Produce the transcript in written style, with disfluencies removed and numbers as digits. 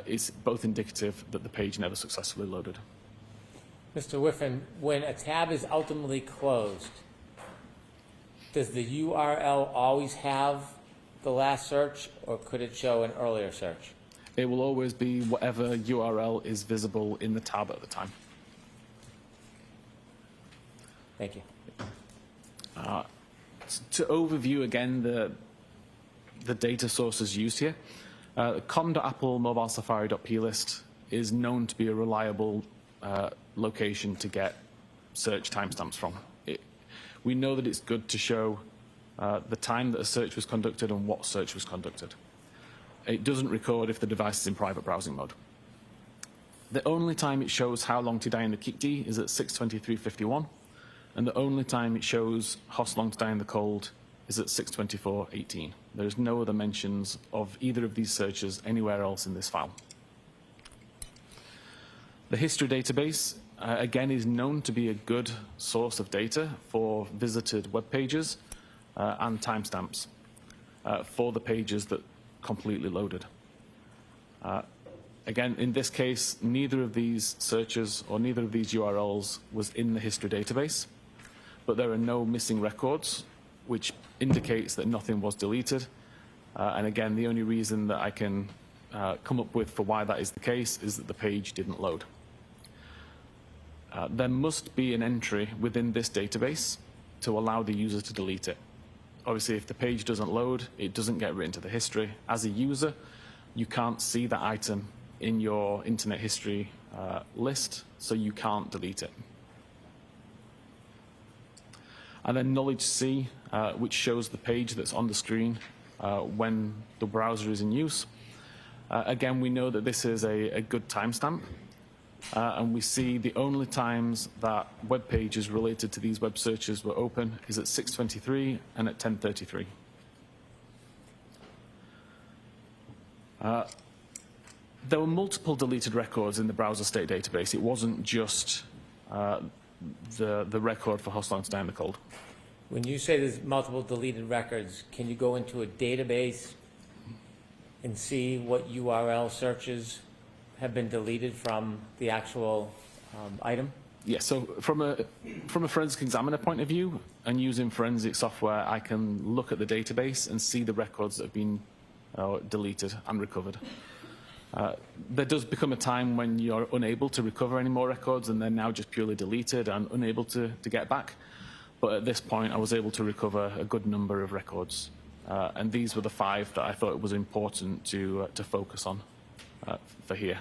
is both indicative that the page never successfully loaded. Mr. Whiffen, when a tab is ultimately closed, does the URL always have the last search, or could it show an earlier search? It will always be whatever URL is visible in the tab at the time. Thank you. To overview again the data sources used here, com.applemobilesafari.plist is known to be a reliable location to get search timestamps from. We know that it's good to show the time that a search was conducted and what search was conducted. It doesn't record if the device is in private browsing mode. The only time it shows how long to die in the kickd is at 6:23:51, and the only time it shows host long to die in the cold is at 6:24:18. There's no other mentions of either of these searches anywhere else in this file. The history database, again, is known to be a good source of data for visited web pages and timestamps for the pages that completely loaded. Again, in this case, neither of these searches or neither of these URLs was in the history database, but there are no missing records, which indicates that nothing was deleted. And again, the only reason that I can come up with for why that is the case is that the page didn't load. There must be an entry within this database to allow the user to delete it. Obviously, if the page doesn't load, it doesn't get written to the history. As a user, you can't see that item in your internet history list, so you can't delete it. And then knowledge C, which shows the page that's on the screen when the browser is in use. Again, we know that this is a good timestamp, and we see the only times that web pages related to these web searches were open is at 6:23 and at 10:33. There were multiple deleted records in the browser state database. It wasn't just the record for host long to die in the cold. When you say there's multiple deleted records, can you go into a database and see what URL searches have been deleted from the actual item? Yes, so from a forensic examiner point of view and using forensic software, I can look at the database and see the records that have been deleted and recovered. There does become a time when you're unable to recover any more records and they're now just purely deleted and unable to get back. But at this point, I was able to recover a good number of records. And these were the 5 that I thought it was important to focus on for here.